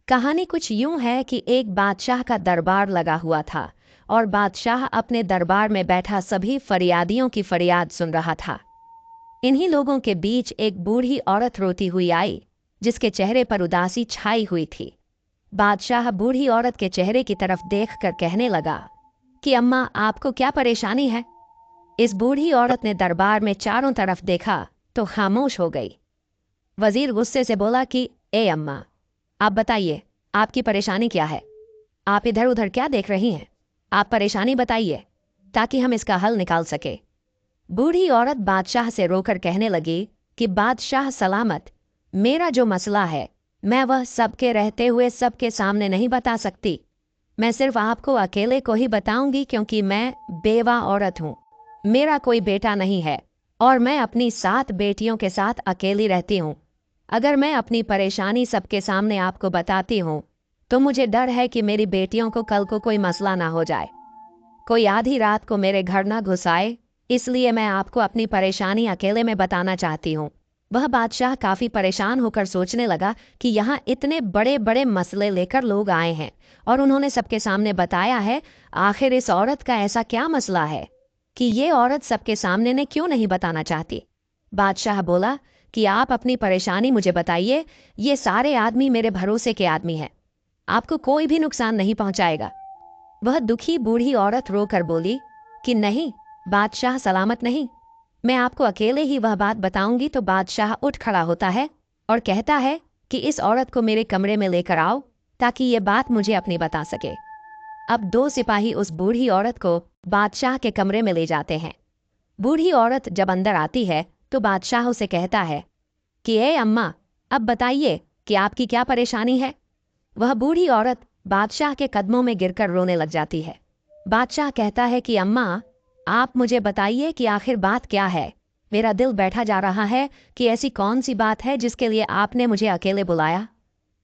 कहानी कुछ यूं है कि एक बादशाह का दरबार लगा हुआ था और बादशाह अपने दरबार में बैठा सभी फरियादियों की फरियाद सुन रहा था। इन्हीं लोगों के बीच एक बूढ़ी औरत रोती हुई आई, जिसके चेहरे पर उदासी छाई हुई थी। बादशाह बूढ़ी औरत के चेहरे की तरफ देखकर कहने लगा कि अम्मा, आपको क्या परेशानी है? इस बूढ़ी औरत ने दरबार में चारों तरफ देखा तो खामोश हो गई। वजीर गुस्से से बोला कि ए अम्मा, आप बताइए, आपकी परेशानी क्या है? आप इधर उधर क्या देख रही हैं? आप परेशानी बताइए ताकि हम इसका हल निकाल सके। बूढ़ी औरत बादशाह से रोकर कहने लगी कि बादशाह सलामत, मेरा जो मसला है मैं वह सबके रहते हुए सबके सामने नहीं बता सकती। मैं सिर्फ आपको अकेले को ही बताऊंगी, क्योंकि मैं बेवा औरत हूँ। मेरा कोई बेटा नहीं है और मैं अपनी 7 बेटियों के साथ अकेली रहती हूँ। अगर मैं अपनी परेशानी सबके सामने आपको बताती हूँ तो मुझे डर है कि मेरी बेटियों को कल को कोई मसला ना हो जाए, कोई आधी रात को मेरे घर ना घुस आए। इसलिए मैं आपको अपनी परेशानी अकेले में बताना चाहती हूँ। वह बादशाह काफी परेशान होकर सोचने लगा कि यहाँ इतने बड़े बड़े मसले लेकर लोग आए हैं और उन्होंने सबके सामने बताया है। आखिर इस औरत का ऐसा क्या मसला है कि ये औरत सबके सामने ने क्यों नहीं बताना चाहती? बादशाह बोला कि आप अपनी परेशानी मुझे बताइए। ये सारे आदमी मेरे भरोसे के आदमी हैं, आपको कोई भी नुकसान नहीं पहुंचाएगा। वह दुखी बूढ़ी औरत रोकर बोली कि नहीं बादशाह सलामत, नहीं, मैं आपको अकेले ही वह बात बताऊंगी। तो बादशाह उठ खड़ा होता है और कहता है कि इस औरत को मेरे कमरे में लेकर आओ ताकि ये बात मुझे अपनी बता सके। अब 2 सिपाही उस बूढ़ी औरत को बादशाह के कमरे में ले जाते हैं। बूढ़ी औरत जब अंदर आती है तो बादशाह उसे कहता है कि ए अम्मा, अब बताइए कि आपकी क्या परेशानी है। वह बूढ़ी औरत बादशाह के कदमों में गिरकर रोने लग जाती है। बादशाह कहता है कि अम्मा, आप मुझे बताइए कि आखिर बात क्या है। मेरा दिल बैठा जा रहा है कि ऐसी कौन सी बात है जिसके लिए आपने मुझे अकेले बुलाया,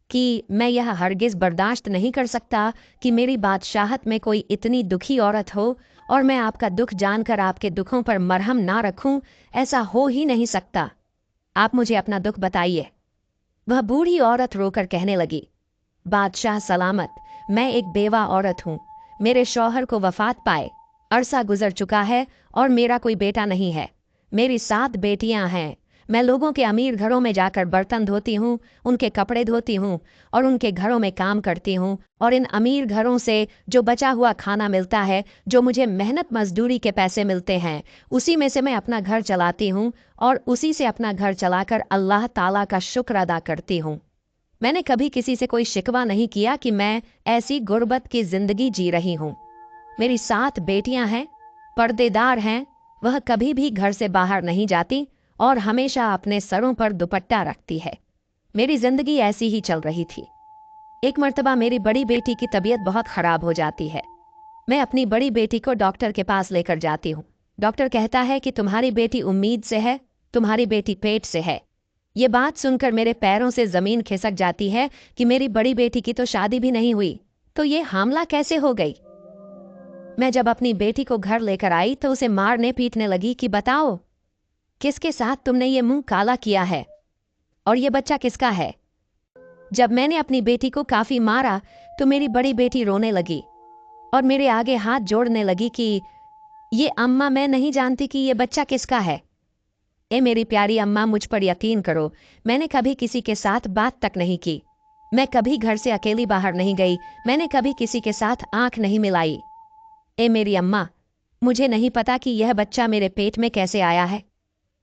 कि मैं यह हरगिज बर्दाश्त नहीं कर सकता कि मेरी बादशाहत में कोई इतनी दुखी औरत हो और मैं आपका दुख जानकर आपके दुखों पर मरहम ना रखूं। ऐसा हो ही नहीं सकता। आप मुझे अपना दुख बताइए। वह बूढ़ी औरत रोकर कहने लगी, बादशाह सलामत, मैं एक बेवा औरत हूँ। मेरे शौहर को वफात पाए अरसा गुजर चुका है और मेरा कोई बेटा नहीं है। मेरी 7 बेटियां हैं। मैं लोगों के अमीर घरों में जाकर बर्तन धोती हूँ, उनके कपड़े धोती हूँ और उनके घरों में काम करती हूँ। और इन अमीर घरों से जो बचा हुआ खाना मिलता है, जो मुझे मेहनत मजदूरी के पैसे मिलते हैं, उसी में से मैं अपना घर चलाती हूँ और उसी से अपना घर चलाकर अल्लाह ताला का शुक्र अदा करती हूँ। मैंने कभी किसी से कोई शिकवा नहीं किया कि मैं ऐसी गुर्बत की जिंदगी जी रही हूँ। मेरी 7 बेटियां हैं, पर्देदार हैं। वह कभी भी घर से बाहर नहीं जाती और हमेशा अपने सरों पर दुपट्टा रखती है। मेरी जिंदगी ऐसी ही चल रही थी। एक मर्तबा मेरी बड़ी बेटी की तबीयत बहुत खराब हो जाती है। मैं अपनी बड़ी बेटी को डॉक्टर के पास लेकर जाती हूँ। डॉक्टर कहता है कि तुम्हारी बेटी उम्मीद से है, तुम्हारी बेटी पेट से है। ये बात सुनकर मेरे पैरों से जमीन खिसक जाती है कि मेरी बड़ी बेटी की तो शादी भी नहीं हुई, तो ये हामला कैसे हो गई। मैं जब अपनी बेटी को घर लेकर आई तो उसे मारने पीटने लगी कि बताओ, किसके साथ तुमने ये मुंह काला किया है और ये बच्चा किसका है। जब मैंने अपनी बेटी को काफी मारा तो मेरी बड़ी बेटी रोने लगी और मेरे आगे हाथ जोड़ने लगी कि ये अम्मा, मैं नहीं जानती कि ये बच्चा किसका है। ए मेरी प्यारी अम्मा, मुझ पर यकीन करो, मैंने कभी किसी के साथ बात तक नहीं की। मैं कभी घर से अकेली बाहर नहीं गई। मैंने कभी किसी के साथ आंख नहीं मिलाई। ए मेरी अम्मा, मुझे नहीं पता कि यह बच्चा मेरे पेट में कैसे आया है।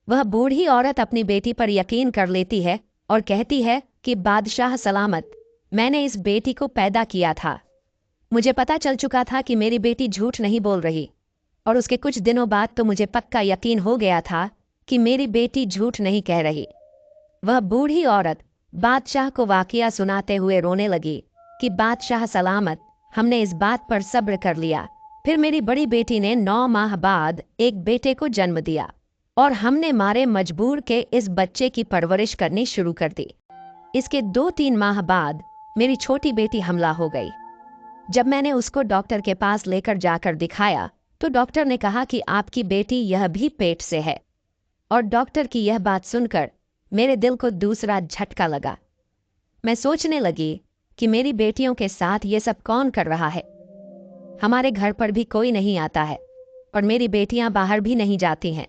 वह बूढ़ी औरत अपनी बेटी पर यकीन कर लेती है और कहती है कि बादशाह सलामत, मैंने इस बेटी को पैदा किया था। मुझे पता चल चुका था कि मेरी बेटी झूठ नहीं बोल रही और उसके कुछ दिनों बाद तो मुझे पक्का यकीन हो गया था कि मेरी बेटी झूठ नहीं कह रही। वह बूढ़ी औरत बादशाह को वाकया सुनाते हुए रोने लगी कि बादशाह सलामत, हमने इस बात पर सब्र कर लिया। फिर मेरी बड़ी बेटी ने 9 माह बाद एक बेटे को जन्म दिया और हमने मारे मजबूर के इस बच्चे की परवरिश करनी शुरू कर दी। इसके 2-3 माह बाद मेरी छोटी बेटी हमला हो गई। जब मैंने उसको डॉक्टर के पास लेकर जाकर दिखाया तो डॉक्टर ने कहा कि आपकी बेटी यह भी पेट से है। और डॉक्टर की यह बात सुनकर मेरे दिल को दूसरा झटका लगा। मैं सोचने लगी कि मेरी बेटियों के साथ ये सब कौन कर रहा है। हमारे घर पर भी कोई नहीं आता है और मेरी बेटियां बाहर भी नहीं जाती हैं।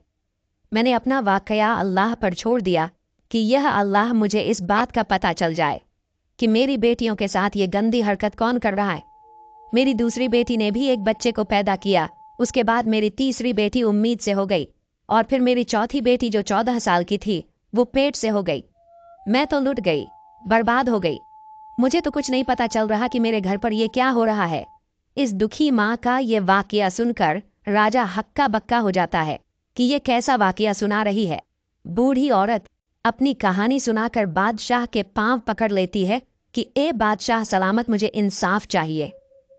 मैंने अपना वाकया अल्लाह पर छोड़ दिया कि यह अल्लाह मुझे इस बात का पता चल जाए कि मेरी बेटियों के साथ ये गंदी हरकत कौन कर रहा है। मेरी दूसरी बेटी ने भी एक बच्चे को पैदा किया, उसके बाद मेरी तीसरी बेटी उम्मीद से हो गई और फिर मेरी चौथी बेटी जो 14 साल की थी वो पेट से हो गई। मैं तो लुट गई, बर्बाद हो गई। मुझे तो कुछ नहीं पता चल रहा कि मेरे घर पर ये क्या हो रहा है। इस दुखी माँ का ये वाकया सुनकर राजा हक्का बक्का हो जाता है कि ये कैसा वाकया सुना रही है। बूढ़ी औरत अपनी कहानी सुनाकर बादशाह के पांव पकड़ लेती है कि ए बादशाह सलामत, मुझे इंसाफ चाहिए।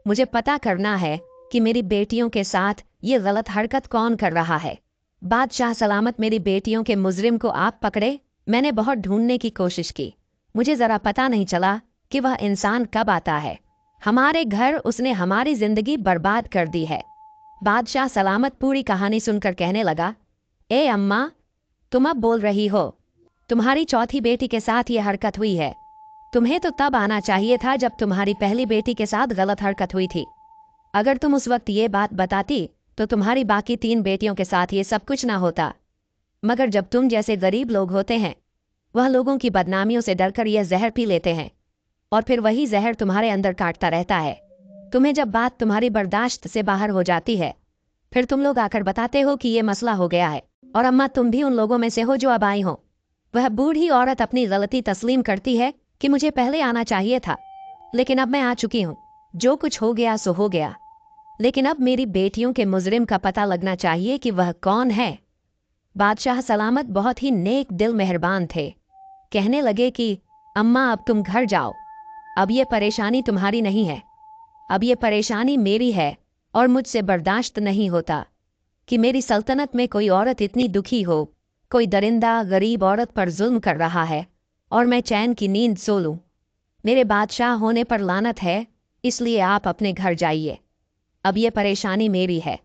मुझे पता करना है कि मेरी बेटियों के साथ ये गलत हरकत कौन कर रहा है। बादशाह सलामत, मेरी बेटियों के मुजरिम को आप पकड़े। मैंने बहुत ढूंढने की कोशिश की, मुझे जरा पता नहीं चला कि वह इंसान कब आता है। हमारे घर उसने हमारी जिंदगी बर्बाद कर दी है। बादशाह सलामत पूरी कहानी सुनकर कहने लगा, ए अम्मा, तुम अब बोल रही हो। तुम्हारी चौथी बेटी के साथ ये हरकत हुई है। तुम्हें तो तब आना चाहिए था जब तुम्हारी पहली बेटी के साथ गलत हरकत हुई थी। अगर तुम उस वक्त ये बात बताती तो तुम्हारी बाकी 3 बेटियों के साथ ये सब कुछ ना होता। मगर जब तुम जैसे गरीब लोग होते हैं, वह लोगों की बदनामियों से डरकर यह जहर पी लेते हैं और फिर वही जहर तुम्हारे अंदर काटता रहता है। तुम्हें जब बात तुम्हारी बर्दाश्त से बाहर हो जाती है, फिर तुम लोग आकर बताते हो कि ये मसला हो गया है। और अम्मा, तुम भी उन लोगों में से हो जो अब आई हो। वह बूढ़ी औरत अपनी गलती तस्लीम करती है कि मुझे पहले आना चाहिए था, लेकिन अब मैं आ चुकी हूँ। जो कुछ हो गया सो हो गया, लेकिन अब मेरी बेटियों के मुजरिम का पता लगना चाहिए कि वह कौन है। बादशाह सलामत बहुत ही नेक दिल मेहरबान थे। कहने लगे कि अम्मा, अब तुम घर जाओ। अब ये परेशानी तुम्हारी नहीं है, अब ये परेशानी मेरी है और मुझसे बर्दाश्त नहीं होता कि मेरी सल्तनत में कोई औरत इतनी दुखी हो। कोई दरिंदा गरीब औरत पर जुल्म कर रहा है और मैं चैन की नींद सो लूं। मेरे बादशाह होने पर लानत है, इसलिए आप अपने घर जाइए। अब ये परेशानी मेरी है।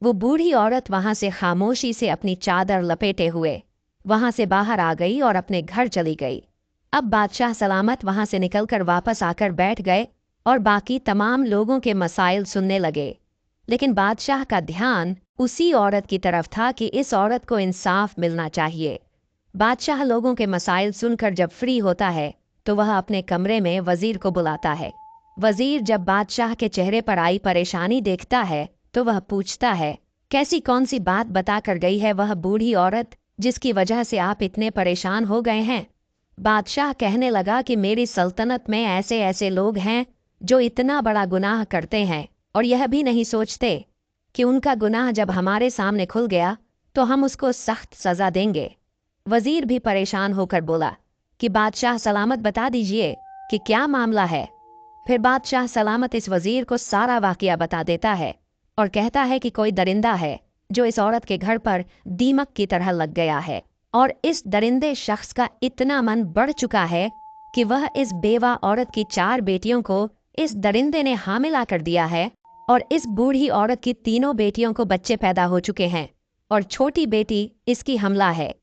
वो बूढ़ी औरत वहां से खामोशी से अपनी चादर लपेटे हुए वहां से बाहर आ गई और अपने घर चली गई। अब बादशाह सलामत वहां से निकलकर वापस आकर बैठ गए और बाकी तमाम लोगों के मसाइल सुनने लगे। लेकिन बादशाह का ध्यान उसी औरत की तरफ था कि इस औरत को इंसाफ मिलना चाहिए। बादशाह लोगों के मसाइल सुनकर जब फ्री होता है तो वह अपने कमरे में वजीर को बुलाता है। वजीर जब बादशाह के चेहरे पर आई परेशानी देखता है तो वह पूछता है, कैसी कौन सी बात बता कर गई है वह बूढ़ी औरत जिसकी वजह से आप इतने परेशान हो गए हैं। बादशाह कहने लगा कि मेरी सल्तनत में ऐसे ऐसे लोग हैं जो इतना बड़ा गुनाह करते हैं और यह भी नहीं सोचते कि उनका गुनाह जब हमारे सामने खुल गया तो हम उसको सख्त सजा देंगे। वजीर भी परेशान होकर बोला कि बादशाह सलामत, बता दीजिए कि क्या मामला है। फिर बादशाह सलामत इस वजीर को सारा वाकया बता देता है और कहता है कि कोई दरिंदा है जो इस औरत के घर पर दीमक की तरह लग गया है और इस दरिंदे शख्स का इतना मन बढ़ चुका है कि वह इस बेवा औरत की 4 बेटियों को इस दरिंदे ने हामिला कर दिया है और इस बूढ़ी औरत की 3 बेटियों को बच्चे पैदा हो चुके हैं और छोटी बेटी इसकी हमला है।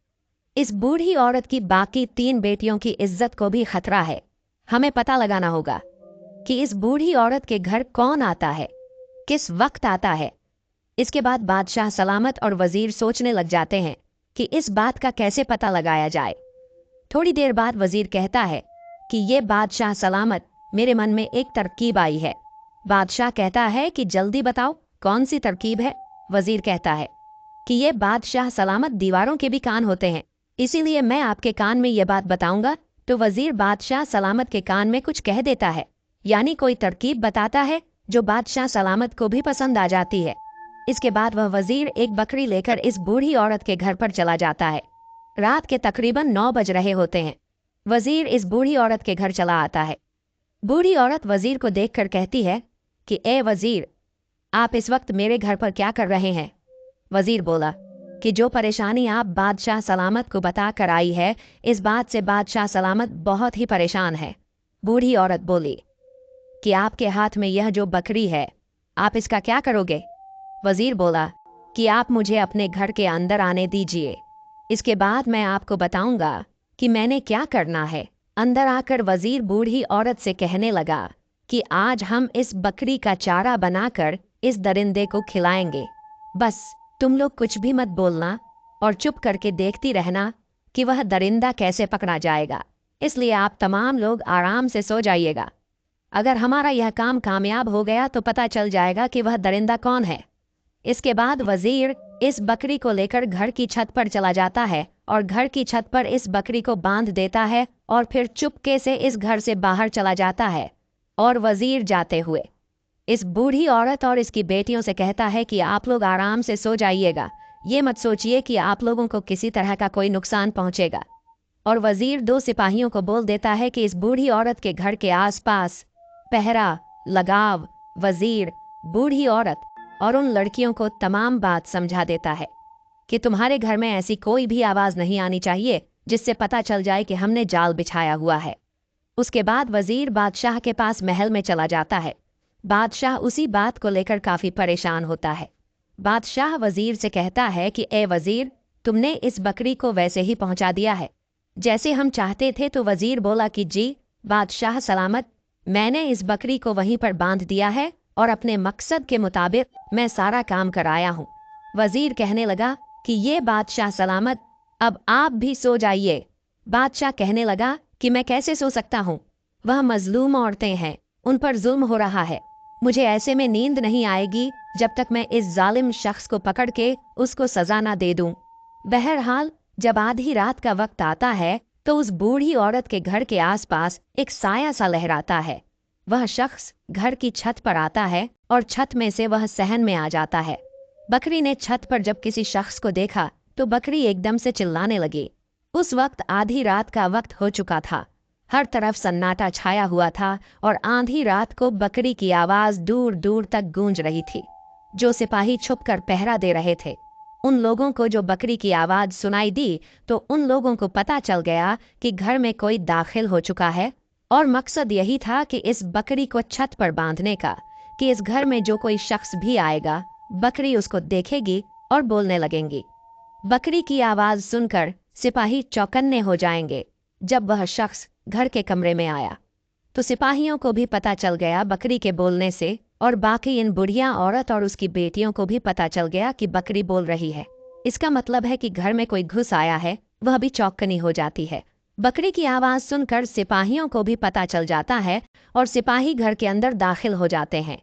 इस बूढ़ी औरत की बाकी 3 बेटियों की इज्जत को भी खतरा है। हमें पता लगाना होगा कि इस बूढ़ी औरत के घर कौन आता है, किस वक्त आता है। इसके बाद बादशाह सलामत और वजीर सोचने लग जाते हैं कि इस बात का कैसे पता लगाया जाए। थोड़ी देर बाद वजीर कहता है कि ये बादशाह सलामत, मेरे मन में एक तरकीब आई है। बादशाह कहता है कि जल्दी बताओ कौन सी तरकीब है। वजीर कहता है कि ये बादशाह सलामत, दीवारों के भी कान होते हैं, इसीलिए मैं आपके कान में ये बात बताऊंगा। तो वजीर बादशाह सलामत के कान में कुछ कह देता है, यानी कोई तरकीब बताता है जो बादशाह सलामत को भी पसंद आ जाती है। इसके बाद वह वजीर एक बकरी लेकर इस बूढ़ी औरत के घर पर चला जाता है। रात के तकरीबन 9 बज रहे होते हैं। वजीर इस बूढ़ी औरत के घर चला आता है। बूढ़ी औरत वजीर को देखकर कहती है कि ए वजीर, आप इस वक्त मेरे घर पर क्या कर रहे हैं। वजीर बोला कि जो परेशानी आप बादशाह सलामत को बता कर आई है, इस बात से बादशाह सलामत बहुत ही परेशान है। बूढ़ी औरत बोली कि आपके हाथ में यह जो बकरी है, आप इसका क्या करोगे। वजीर बोला कि आप मुझे अपने घर के अंदर आने दीजिए, इसके बाद मैं आपको बताऊंगा कि मैंने क्या करना है। अंदर आकर वजीर बूढ़ी औरत से कहने लगा कि आज हम इस बकरी का चारा बनाकर इस दरिंदे को खिलाएंगे। बस तुम लोग कुछ भी मत बोलना और चुप करके देखती रहना कि वह दरिंदा कैसे पकड़ा जाएगा। इसलिए आप तमाम लोग आराम से सो जाइएगा। अगर हमारा यह काम कामयाब हो गया तो पता चल जाएगा कि वह दरिंदा कौन है। इसके बाद वजीर इस बकरी को लेकर घर की छत पर चला जाता है और घर की छत पर इस बकरी को बांध देता है और फिर चुपके से इस घर से बाहर चला जाता है। और वजीर जाते हुए इस बूढ़ी औरत और इसकी बेटियों से कहता है कि आप लोग आराम से सो जाइएगा, ये मत सोचिए कि आप लोगों को किसी तरह का कोई नुकसान पहुंचेगा। और वजीर 2 सिपाहियों को बोल देता है कि इस बूढ़ी औरत के घर के आसपास पहरा लगाव। वजीर बूढ़ी औरत और उन लड़कियों को तमाम बात समझा देता है कि तुम्हारे घर में ऐसी कोई भी आवाज़ नहीं आनी चाहिए जिससे पता चल जाए कि हमने जाल बिछाया हुआ है। उसके बाद वजीर बादशाह के पास महल में चला जाता है। बादशाह उसी बात को लेकर काफ़ी परेशान होता है। बादशाह वजीर से कहता है कि ए वजीर, तुमने इस बकरी को वैसे ही पहुंचा दिया है जैसे हम चाहते थे। तो वजीर बोला कि जी बादशाह सलामत, मैंने इस बकरी को वहीं पर बांध दिया है और अपने मकसद के मुताबिक मैं सारा काम कराया हूँ। वजीर कहने लगा कि ये बादशाह सलामत, अब आप भी सो जाइए। बादशाह कहने लगा कि मैं कैसे सो सकता हूँ, वह मजलूम औरतें हैं, उन पर जुल्म हो रहा है। मुझे ऐसे में नींद नहीं आएगी जब तक मैं इस जालिम शख्स को पकड़ के उसको सजा ना दे दूं। बहरहाल जब आधी रात का वक्त आता है तो उस बूढ़ी औरत के घर के आसपास एक साया सा लहराता है। वह शख्स घर की छत पर आता है और छत में से वह सहन में आ जाता है। बकरी ने छत पर जब किसी शख्स को देखा तो बकरी एकदम से चिल्लाने लगी। उस वक्त आधी रात का वक्त हो चुका था। हर तरफ सन्नाटा छाया हुआ था और आधी रात को बकरी की आवाज दूर दूर तक गूंज रही थी। जो सिपाही छुपकर पहरा दे रहे थे, उन लोगों को जो बकरी की आवाज सुनाई दी तो उन लोगों को पता चल गया कि घर में कोई दाखिल हो चुका है और मकसद यही था कि इस बकरी को छत पर बांधने का, कि इस घर में जो कोई शख्स भी आएगा बकरी उसको देखेगी और बोलने लगेंगी। बकरी की आवाज सुनकर सिपाही चौकन्ने हो जाएंगे। जब वह शख्स घर के कमरे में आया तो सिपाहियों को भी पता चल गया बकरी के बोलने से, और बाकी इन बुढ़िया औरत और उसकी बेटियों को भी पता चल गया कि बकरी बोल रही है। इसका मतलब है कि घर में कोई घुस आया है। वह भी चौकन्नी हो जाती है। बकरी की आवाज सुनकर सिपाहियों को भी पता चल जाता है और सिपाही घर के अंदर दाखिल हो जाते हैं।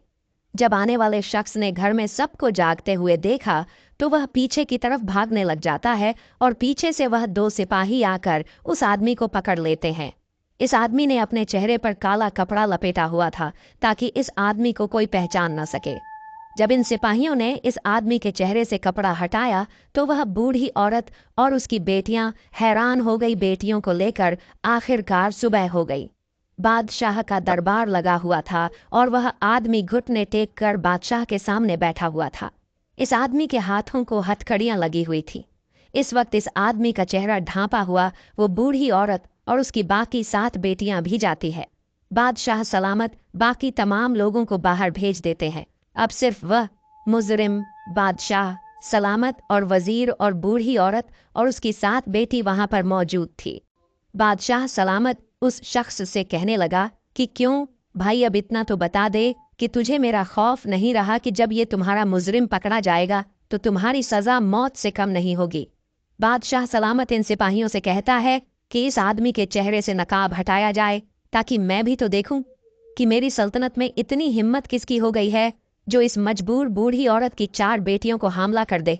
जब आने वाले शख्स ने घर में सबको जागते हुए देखा तो वह पीछे की तरफ भागने लग जाता है और पीछे से वह 2 सिपाही आकर उस आदमी को पकड़ लेते हैं। इस आदमी ने अपने चेहरे पर काला कपड़ा लपेटा हुआ था ताकि इस आदमी को कोई पहचान न सके। जब इन सिपाहियों ने इस आदमी के चेहरे से कपड़ा हटाया तो वह बूढ़ी औरत और उसकी बेटियां हैरान हो गई। बेटियों को लेकर आखिरकार सुबह हो गई। बादशाह का दरबार लगा हुआ था और वह आदमी घुटने टेक कर बादशाह के सामने बैठा हुआ था। इस आदमी के हाथों को हथकड़ियां लगी हुई थी। इस वक्त इस आदमी का चेहरा ढांपा हुआ वो बूढ़ी औरत और उसकी बाकी 7 बेटियां भी जाती है। बादशाह सलामत बाकी तमाम लोगों को बाहर भेज देते हैं। अब सिर्फ वह मुजरिम, बादशाह सलामत और वजीर और बूढ़ी औरत और उसकी 7 बेटी वहां पर मौजूद थी। बादशाह सलामत उस शख्स से कहने लगा कि क्यों भाई, अब इतना तो बता दे कि तुझे मेरा खौफ नहीं रहा कि जब ये तुम्हारा मुजरिम पकड़ा जाएगा तो तुम्हारी सजा मौत से कम नहीं होगी। बादशाह सलामत इन सिपाहियों से कहता है कि इस आदमी के चेहरे से नकाब हटाया जाए ताकि मैं भी तो देखूं कि मेरी सल्तनत में इतनी हिम्मत किसकी हो गई है जो इस मजबूर बूढ़ी औरत की 4 बेटियों को हमला कर दे।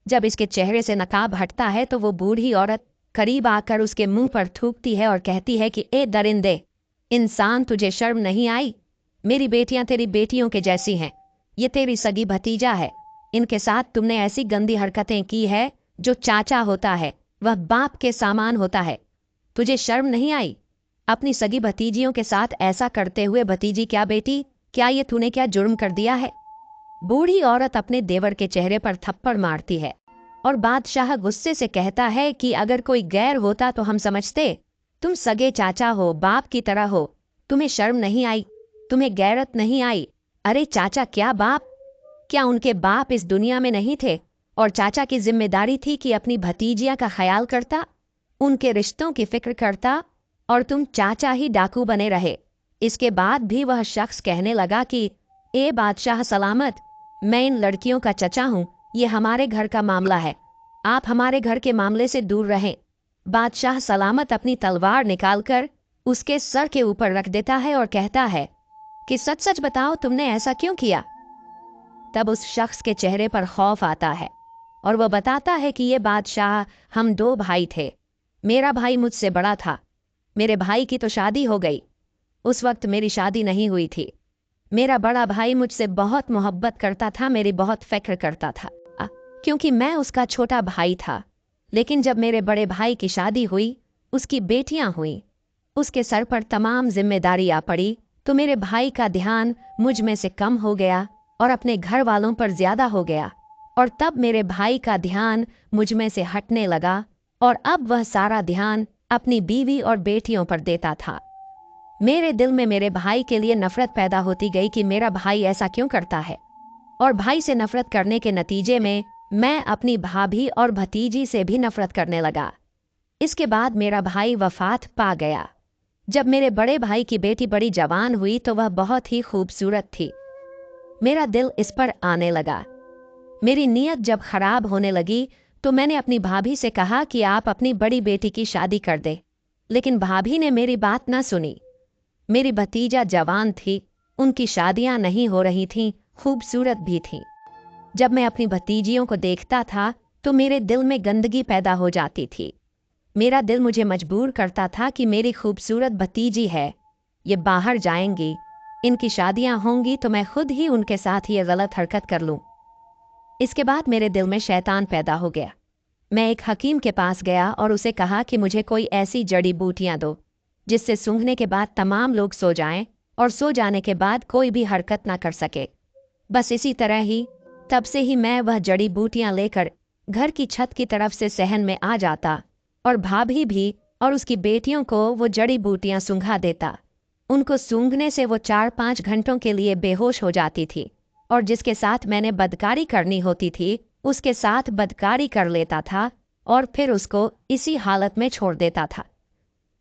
जब इसके चेहरे से नकाब हटता है तो वो बूढ़ी औरत करीब आकर उसके मुंह पर थूकती है और कहती है कि ए दरिंदे, इंसान, तुझे शर्म नहीं आई? मेरी बेटियां तेरी बेटियों के जैसी हैं। ये तेरी सगी भतीजा है। इनके साथ तुमने ऐसी गंदी हरकतें की है। जो चाचा होता है वह बाप के सामान होता है। तुझे शर्म नहीं आई अपनी सगी भतीजियों के साथ ऐसा करते हुए? भतीजी क्या बेटी, क्या ये तूने क्या जुर्म कर दिया है? बूढ़ी औरत अपने देवर के चेहरे पर थप्पड़ मारती है और बादशाह गुस्से से कहता है कि अगर कोई गैर होता तो हम समझते, तुम सगे चाचा हो, बाप की तरह हो, तुम्हें शर्म नहीं आई, तुम्हें गैरत नहीं आई? अरे चाचा क्या बाप, क्या उनके बाप इस दुनिया में नहीं थे और चाचा की जिम्मेदारी थी कि अपनी भतीजियां का ख्याल करता, उनके रिश्तों की फिक्र करता, और तुम चाचा ही डाकू बने रहे। इसके बाद भी वह शख्स कहने लगा कि ए बादशाह सलामत, मैं इन लड़कियों का चचा हूँ, ये हमारे घर का मामला है, आप हमारे घर के मामले से दूर रहें। बादशाह सलामत अपनी तलवार निकालकर उसके सर के ऊपर रख देता है और कहता है कि सच सच बताओ, तुमने ऐसा क्यों किया। तब उस शख्स के चेहरे पर खौफ आता है और वह बताता है कि ये बादशाह, हम 2 भाई थे, मेरा भाई मुझसे बड़ा था, मेरे भाई की तो शादी हो गई, उस वक्त मेरी शादी नहीं हुई थी। मेरा बड़ा भाई मुझसे बहुत मोहब्बत करता था, मेरी बहुत फिक्र करता था, क्योंकि मैं उसका छोटा भाई था। लेकिन जब मेरे बड़े भाई की शादी हुई, उसकी बेटियां हुई, उसके सर पर तमाम जिम्मेदारी आ पड़ी, तो मेरे भाई का ध्यान मुझ में से कम हो गया और अपने घर वालों पर ज्यादा हो गया, और तब मेरे भाई का ध्यान मुझ में से हटने लगा और अब वह सारा ध्यान अपनी बीवी और बेटियों पर देता था। मेरे दिल में मेरे भाई के लिए नफरत पैदा होती गई कि मेरा भाई ऐसा क्यों करता है, और भाई से नफरत करने के नतीजे में मैं अपनी भाभी और भतीजी से भी नफरत करने लगा। इसके बाद मेरा भाई वफात पा गया। जब मेरे बड़े भाई की बेटी बड़ी जवान हुई तो वह बहुत ही खूबसूरत थी। मेरा दिल इस पर आने लगा। मेरी नीयत जब खराब होने लगी तो मैंने अपनी भाभी से कहा कि आप अपनी बड़ी बेटी की शादी कर दे, लेकिन भाभी ने मेरी बात ना सुनी। मेरी भतीजा जवान थी, उनकी शादियां नहीं हो रही थीं, खूबसूरत भी थीं। जब मैं अपनी भतीजियों को देखता था तो मेरे दिल में गंदगी पैदा हो जाती थी। मेरा दिल मुझे मजबूर करता था कि मेरी खूबसूरत भतीजी है, ये बाहर जाएंगी, इनकी शादियां होंगी तो मैं खुद ही उनके साथ ये गलत हरकत कर लूं। इसके बाद मेरे दिल में शैतान पैदा हो गया। मैं एक हकीम के पास गया और उसे कहा कि मुझे कोई ऐसी जड़ी बूटियां दो जिससे सूंघने के बाद तमाम लोग सो जाएं और सो जाने के बाद कोई भी हरकत ना कर सके। बस इसी तरह ही तब से ही मैं वह जड़ी बूटियां लेकर घर की छत की तरफ से सहन में आ जाता और भाभी भी और उसकी बेटियों को वो जड़ी बूटियां सूंघा देता। उनको सूंघने से वो 4-5 घंटों के लिए बेहोश हो जाती थी और जिसके साथ मैंने बदकारी करनी होती थी उसके साथ बदकारी कर लेता था और फिर उसको इसी हालत में छोड़ देता था।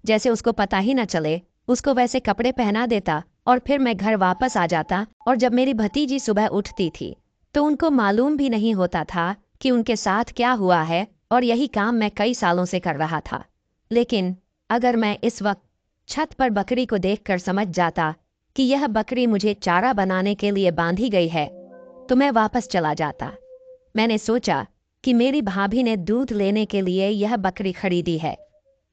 जैसे उसको पता ही न चले, उसको वैसे कपड़े पहना देता और फिर मैं घर वापस आ जाता। और जब मेरी भतीजी सुबह उठती थी तो उनको मालूम भी नहीं होता था कि उनके साथ क्या हुआ है, और यही काम मैं कई सालों से कर रहा था। लेकिन अगर मैं इस वक्त छत पर बकरी को देखकर समझ जाता कि यह बकरी मुझे चारा बनाने के लिए बांधी गई है तो मैं वापस चला जाता। मैंने सोचा कि मेरी भाभी ने दूध लेने के लिए यह बकरी खरीदी है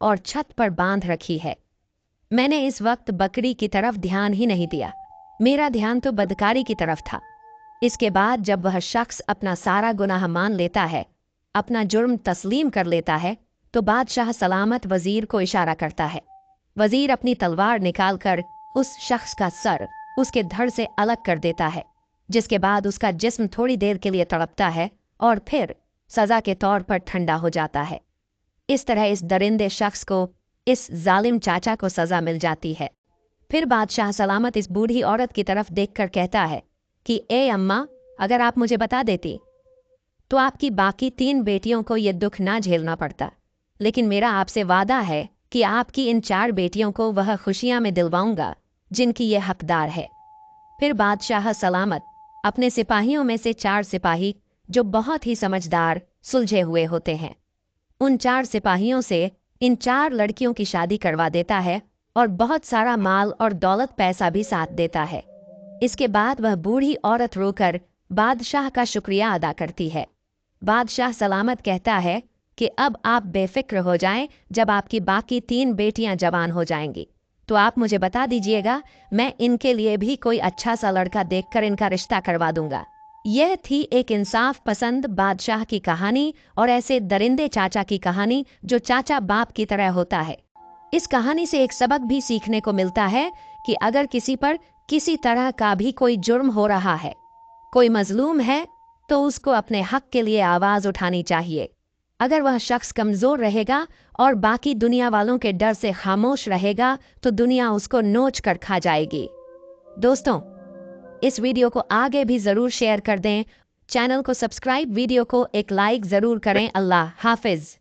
और छत पर बांध रखी है। मैंने इस वक्त बकरी की तरफ ध्यान ही नहीं दिया, मेरा ध्यान तो बदकारी की तरफ था। इसके बाद जब वह शख्स अपना सारा गुनाह मान लेता है, अपना जुर्म तस्लीम कर लेता है, तो बादशाह सलामत वजीर को इशारा करता है। वजीर अपनी तलवार निकालकर उस शख्स का सर उसके धड़ से अलग कर देता है, जिसके बाद उसका जिस्म थोड़ी देर के लिए तड़पता है और फिर सजा के तौर पर ठंडा हो जाता है। इस तरह इस दरिंदे शख्स को, इस जालिम चाचा को सजा मिल जाती है। फिर बादशाह सलामत इस बूढ़ी औरत की तरफ देखकर कहता है कि ए अम्मा, अगर आप मुझे बता देती तो आपकी बाकी 3 बेटियों को ये दुख ना झेलना पड़ता, लेकिन मेरा आपसे वादा है कि आपकी इन 4 बेटियों को वह खुशियां में दिलवाऊंगा जिनकी ये हकदार है। फिर बादशाह सलामत अपने सिपाहियों में से 4 सिपाही जो बहुत ही समझदार सुलझे हुए होते हैं, उन 4 सिपाहियों से इन 4 लड़कियों की शादी करवा देता है और बहुत सारा माल और दौलत पैसा भी साथ देता है। इसके बाद वह बूढ़ी औरत रोकर बादशाह का शुक्रिया अदा करती है। बादशाह सलामत कहता है कि अब आप बेफिक्र हो जाएं, जब आपकी बाकी 3 बेटियां जवान हो जाएंगी तो आप मुझे बता दीजिएगा, मैं इनके लिए भी कोई अच्छा सा लड़का देखकर इनका रिश्ता करवा दूंगा। यह थी एक इंसाफ पसंद बादशाह की कहानी और ऐसे दरिंदे चाचा की कहानी जो चाचा बाप की तरह होता है। इस कहानी से एक सबक भी सीखने को मिलता है कि अगर किसी पर किसी तरह का भी कोई जुर्म हो रहा है, कोई मजलूम है, तो उसको अपने हक के लिए आवाज उठानी चाहिए। अगर वह शख्स कमजोर रहेगा और बाकी दुनिया वालों के डर से खामोश रहेगा तो दुनिया उसको नोच कर खा जाएगी। दोस्तों, इस वीडियो को आगे भी जरूर शेयर कर दें, चैनल को सब्सक्राइब, वीडियो को एक लाइक जरूर करें। अल्लाह हाफिज।